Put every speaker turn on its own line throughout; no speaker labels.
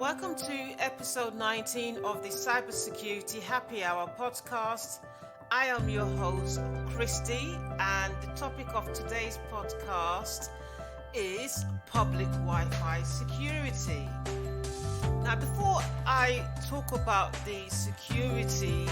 Welcome to episode 19 of the Cybersecurity Happy Hour podcast. I am your host, Christie, and the topic of today's podcast is public Wi-Fi security. Now, before I talk about the security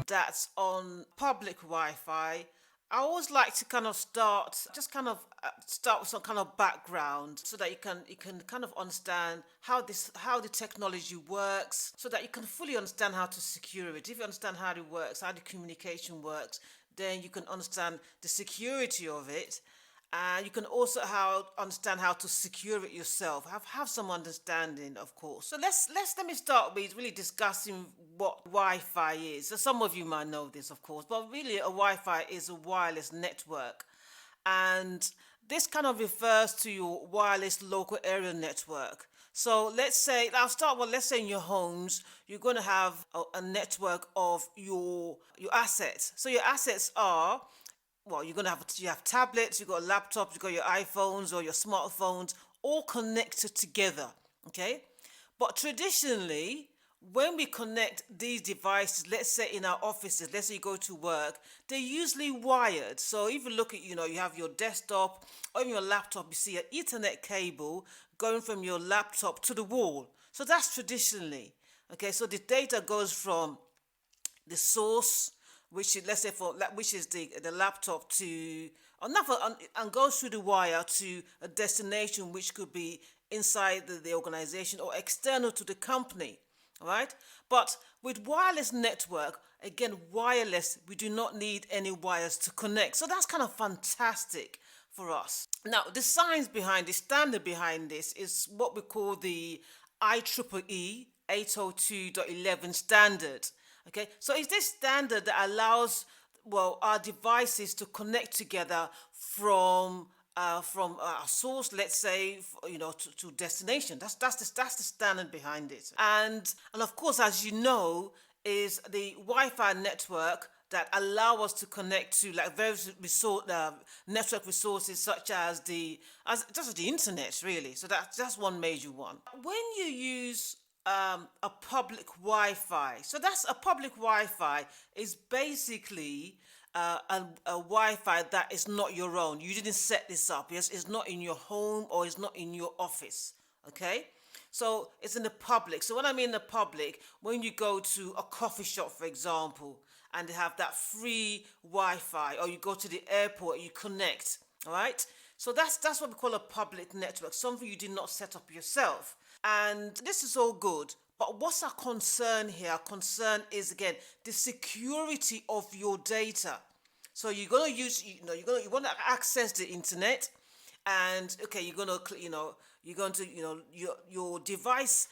that's on public Wi-Fi, I always like to start with some kind of background so that you can kind of understand how the technology works, so that you can fully understand how to secure it. If you understand how it works, how the communication works, then you can understand the security of it. And you can also understand how to secure it yourself. Have some understanding, of course. So let me start with really discussing what Wi-Fi is. So some of you might know this, of course, but really a Wi-Fi is a wireless network, and this kind of refers to your wireless local area network. So let's say in your homes, you're going to have a network of your assets. So your assets are, well, you have tablets, you've got laptops, you've got your iPhones or your smartphones, all connected together, okay? But traditionally, when we connect these devices, let's say in our offices, let's say you go to work, they're usually wired. So if you look at, you have your desktop or even your laptop, you see an Ethernet cable going from your laptop to the wall. So that's traditionally, okay? So the data goes from the source, which is the laptop, and goes through the wire to a destination which could be inside the organization or external to the company. All right, but with wireless network, again, wireless, we do not need any wires to connect. So that's kind of fantastic for us. Now, the science behind this, standard behind this, is what we call the IEEE 802.11 standard. Okay, so it's this standard that allows, our devices to connect together from a source, let's say, to destination. That's the standard behind it. And of course, as you know, is the Wi-Fi network that allow us to connect to like various network resources such as the internet, really. So that's one major one. When you use a public Wi-Fi. So that's a public Wi-Fi is basically a Wi-Fi that is not your own. You didn't set this up. Yes, it's not in your home or it's not in your office. Okay? So it's in the public. So when I mean the public, when you go to a coffee shop, for example, and they have that free Wi-Fi, or you go to the airport and you connect. All right? So that's what we call a public network, something you did not set up yourself. And this is all good, but what's our concern here? Our concern is, again, the security of your data. So you're going to use, you want to access the internet, and okay, your device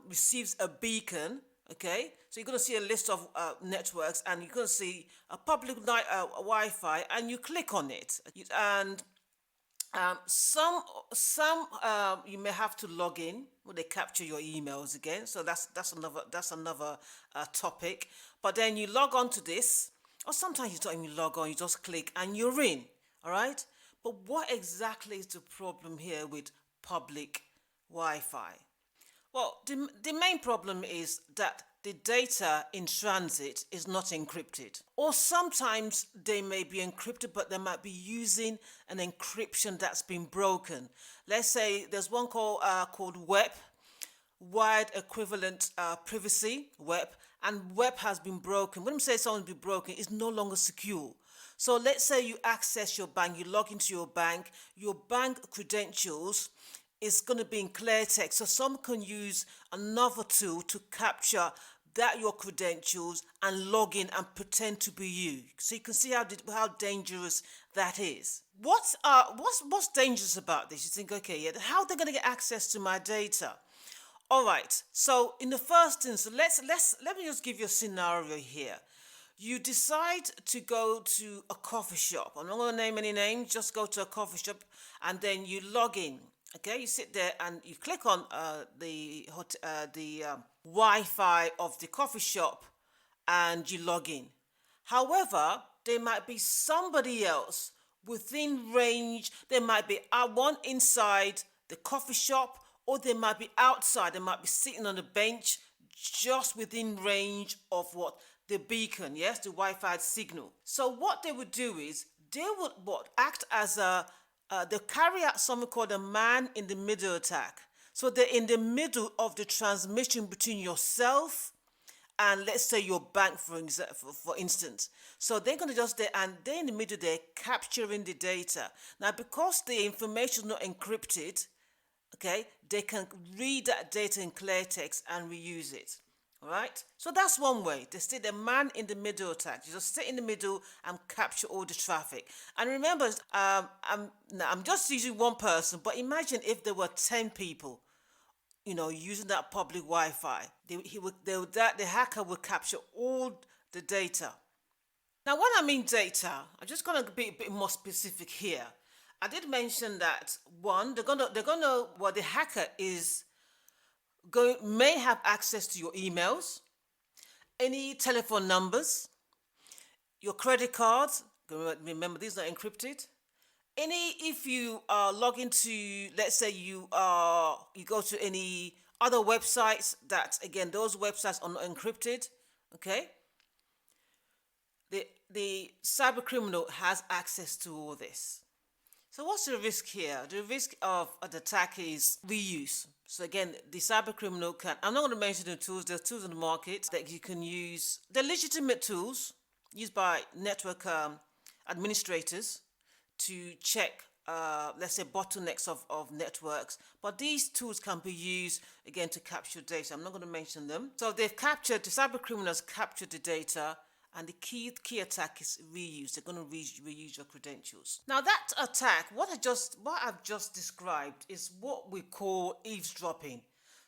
receives a beacon. Okay, so you're going to see a list of networks, and you're going to see a public Wi-Fi, and you click on it, and some you may have to log in when they capture your emails again. So that's another topic. But then you log on to this, or sometimes you don't even log on. You just click and you're in. All right. But what exactly is the problem here with public Wi-Fi? Well, the main problem is that the data in transit is not encrypted. Or sometimes they may be encrypted, but they might be using an encryption that's been broken. Let's say there's one called WEP, Wide Equivalent Privacy, WEP, and WEP has been broken. When we say something's been broken, it's no longer secure. So let's say you access your bank, you log into your bank credentials is going to be in clear text. So some can use another tool to capture your credentials and log in and pretend to be you. So you can see how dangerous that is. What's dangerous about this? You think, okay, yeah, how are they going to get access to my data? All right. So in the first instance, let me just give you a scenario here. You decide to go to a coffee shop. I'm not going to name any names. Just go to a coffee shop, and then you log in. Okay, you sit there and you click on the Wi-Fi of the coffee shop, and you log in. However, there might be somebody else within range. There might be one inside the coffee shop, or they might be outside, they might be sitting on a bench just within range of what? The beacon, yes, the Wi-Fi signal. So what they would do is they would act as they carry out something called a man in the middle attack. So they're in the middle of the transmission between yourself and let's say your bank, for instance. So they're going to just there, and they're in the middle, they're capturing the data. Now, because the information is not encrypted, okay, they can read that data in clear text and reuse it. All right, so that's one way. They say the man in the middle attack. You just sit in the middle and capture all the traffic. And remember, I'm just using one person, but imagine if there were 10 people, using that public Wi-Fi. The hacker would capture all the data. Now, when I mean data, I'm just gonna be a bit more specific here. I did mention that one, the hacker may have access to your emails, any telephone numbers, your credit cards. Remember, these are encrypted. If you log into, let's say you go to any other websites that, again, those websites are not encrypted, okay? The cyber criminal has access to all this. So what's the risk here? The risk of an attack is reuse. So again, the cyber criminal I'm not going to mention the tools. There's tools in the market that you can use. They're legitimate tools used by network administrators to check, let's say, bottlenecks of networks. But these tools can be used, again, to capture data. I'm not going to mention them. So the cyber criminals captured the data, and the key attack is reuse. They're going to reuse your credentials. Now that attack, what I've just described is what we call eavesdropping.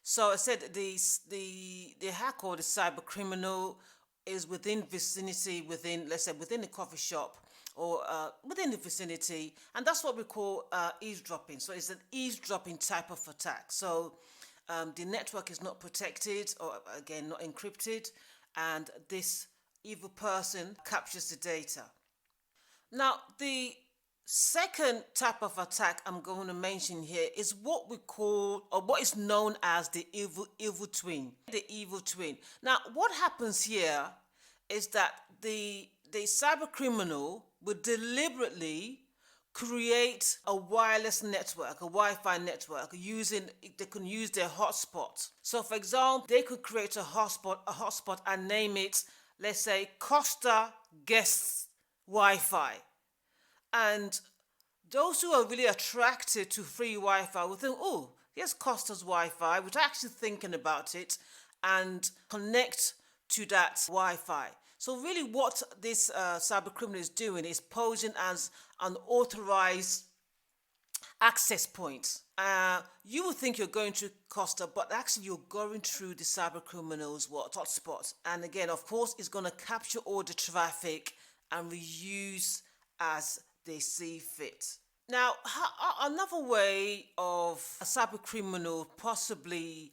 So I said the hacker or the cyber criminal is within the coffee shop or within the vicinity, and that's what we call eavesdropping. So it's an eavesdropping type of attack. So the network is not protected, or again, not encrypted, and this evil person captures the data. Now, the second type of attack I'm going to mention here is what we call, or what is known as, the evil twin. The evil twin. Now, what happens here is that the cyber criminal would deliberately create a wireless network, a Wi-Fi network, they can use their hotspot. So, for example, they could create a hotspot and name it, let's say, Costa Guest Wi-Fi. And those who are really attracted to free Wi-Fi will think, oh, here's Costa's Wi-Fi, without actually thinking about it, and connect to that Wi-Fi. So really what this cyber criminal is doing is posing as an authorized access point. You would think you're going to Costa, but actually you're going through the cyber criminal's hotspot. And again, of course, it's going to capture all the traffic and reuse as they see fit. Now, another way of a cyber criminal possibly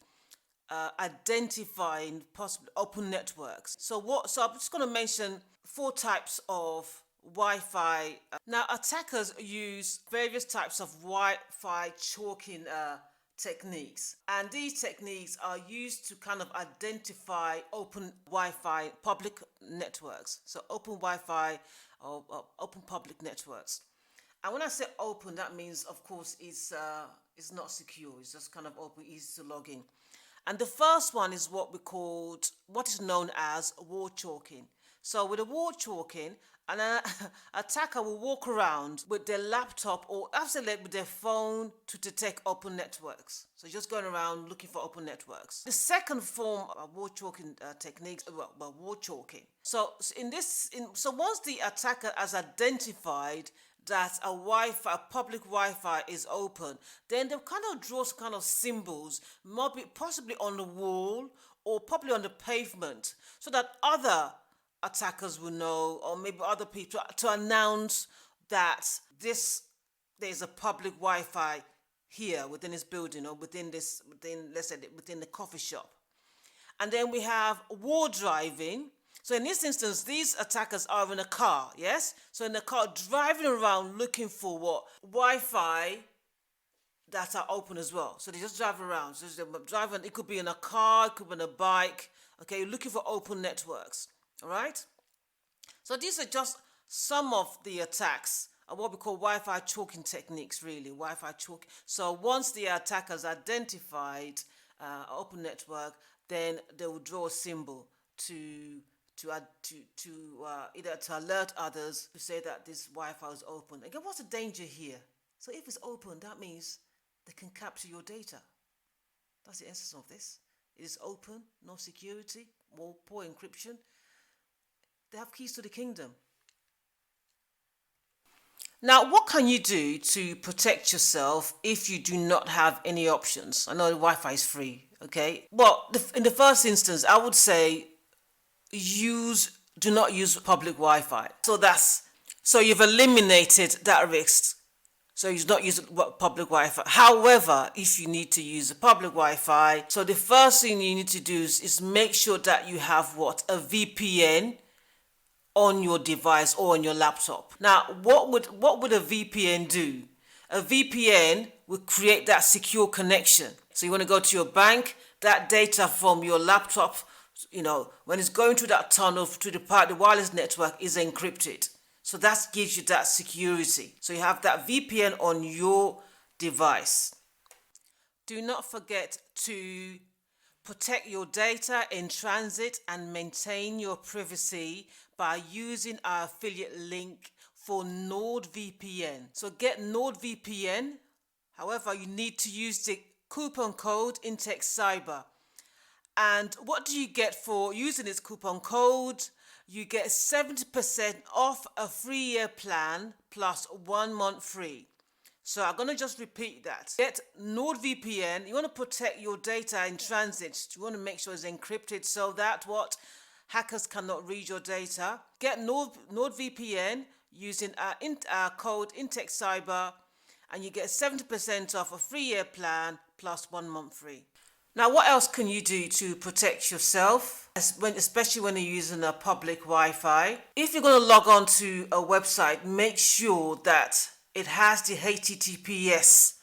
identifying possible open networks. So I'm just going to mention 4 types of Wi-Fi. Now, attackers use various types of Wi-Fi chalking techniques, and these techniques are used to kind of identify open Wi-Fi public networks. So open Wi-Fi or open public networks. And when I say open, that means, of course, it's not secure. It's just kind of open, easy to log in. And the first one is what is known as wall chalking. So with a wall chalking, an attacker will walk around with their laptop or absolutely with their phone to detect open networks. So just going around looking for open networks. The second form of wall chalking techniques, wall chalking. So once the attacker has identified that a public Wi-Fi is open, then they'll kind of draw some kind of symbols, possibly on the wall or probably on the pavement, so that other attackers will know, or maybe other people, to announce that there's a public Wi-Fi here within this building, or within the coffee shop. And then we have wall driving. So in this instance, these attackers are in a car, yes? So in the car, driving around looking for what? Wi-Fi that are open as well. So they just drive around. So they're driving, it could be in a car, it could be in a bike. Okay, you're looking for open networks. All right? So these are just some of the attacks, what we call Wi-Fi choking techniques, really. Wi-Fi choking. So once the attackers identified open network, then they will draw a symbol to either to alert others to say that this Wi-Fi is open. Again, what's the danger here? So if it's open, that means they can capture your data. That's the essence of this. It is open, no security, more poor encryption. They have keys to the kingdom. Now, what can you do to protect yourself if you do not have any options? I know the Wi-Fi is free, okay? Well, in the first instance, I would say do not use public Wi-Fi. So you've eliminated that risk. So you do not use public Wi-Fi. However, if you need to use a public Wi-Fi, so the first thing you need to do is make sure that you have a VPN on your device or on your laptop. Now, what would a VPN do? A VPN would create that secure connection. So you want to go to your bank, that data from your laptop, when it's going through that tunnel to the wireless network is encrypted. So that gives you that security. So you have that VPN on your device. Do not forget to protect your data in transit and maintain your privacy by using our affiliate link for NordVPN. So get NordVPN. However, you need to use the coupon code IntechCyber. And what do you get for using this coupon code? You get 70% off a 3-year plan plus 1 month free. So I'm going to just repeat that. Get NordVPN. You want to protect your data in transit. You want to make sure it's encrypted so that hackers cannot read your data. Get NordVPN using our code IntechCyber, and you get 70% off a 3-year plan plus 1 month free. Now, what else can you do to protect yourself, especially when you're using a public Wi-Fi? If you're going to log on to a website, make sure that it has the HTTPS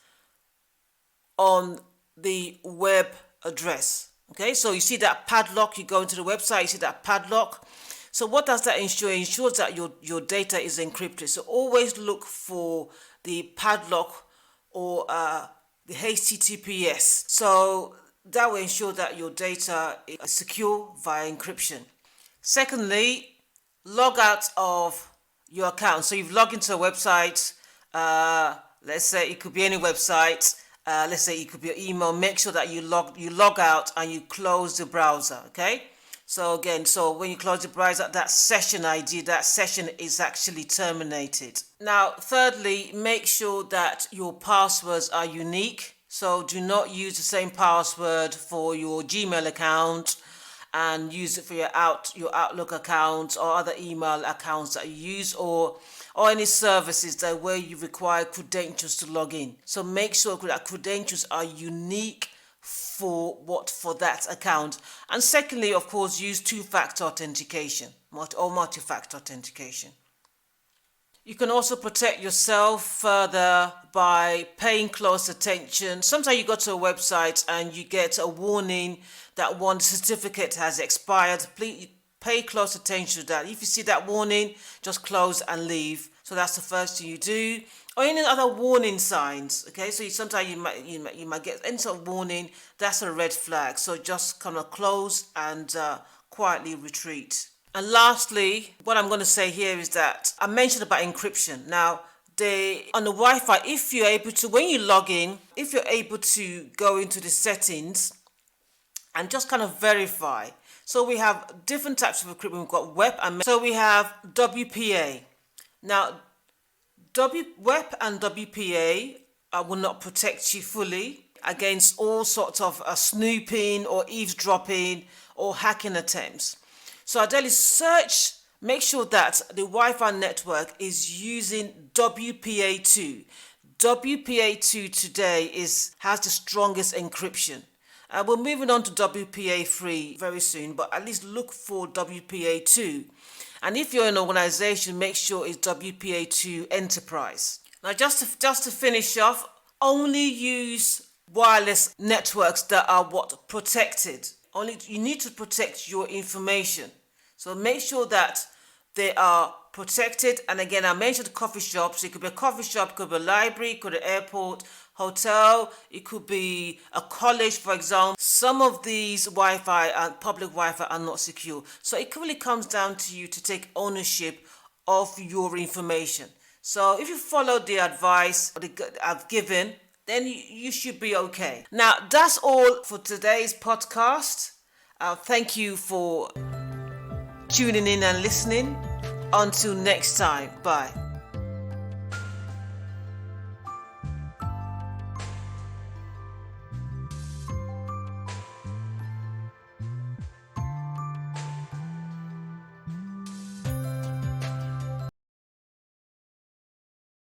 on the web address. Okay, so you see that padlock, you go into the website, you see that padlock. So what does that ensure? It ensures that your data is encrypted. So always look for the padlock or the HTTPS. So that will ensure that your data is secure via encryption. Secondly, log out of your account. So you've logged into a website. Let's say it could be any website. Let's say it could be your email. Make sure that you log out and you close the browser. Okay. So again, when you close the browser, that session ID, that session is actually terminated. Now, thirdly, make sure that your passwords are unique. So do not use the same password for your Gmail account and use it for your Outlook account or other email accounts that you use, or any services that where you require credentials to log in. So make sure that credentials are unique for that account. And secondly, of course, use two-factor authentication or multi-factor authentication. You can also protect yourself further by paying close attention. Sometimes you go to a website and you get a warning that one certificate has expired. Please pay close attention to that. If you see that warning, just close and leave. So that's the first thing you do. Or any other warning signs. Okay, so sometimes you might get any sort of warning. That's a red flag. So just kind of close and quietly retreat. And lastly, what I'm going to say here is that I mentioned about encryption. Now, on the Wi-Fi, if you're able to, when you log in, if you're able to go into the settings and just kind of verify. So we have different types of encryption. We've got WEP and so we have WPA. Now, WEP and WPA will not protect you fully against all sorts of snooping or eavesdropping or hacking attempts. So ideally make sure that the Wi-Fi network is using WPA2. WPA2 today has the strongest encryption. We're moving on to WPA3 very soon, but at least look for WPA2. And if you're an organization, make sure it's WPA2 Enterprise. Now, just to finish off, only use wireless networks that are protected. Only you need to protect your information. So make sure that they are protected. And again, I mentioned coffee shops. It could be a coffee shop, it could be a library, it could be an airport, hotel, it could be a college, for example. Some of these Wi-Fi and public Wi-Fi are not secure. So it really comes down to you to take ownership of your information. So if you follow the advice I've given, then you should be okay. Now, that's all for today's podcast. Thank you for tuning in and listening. Until next time, bye.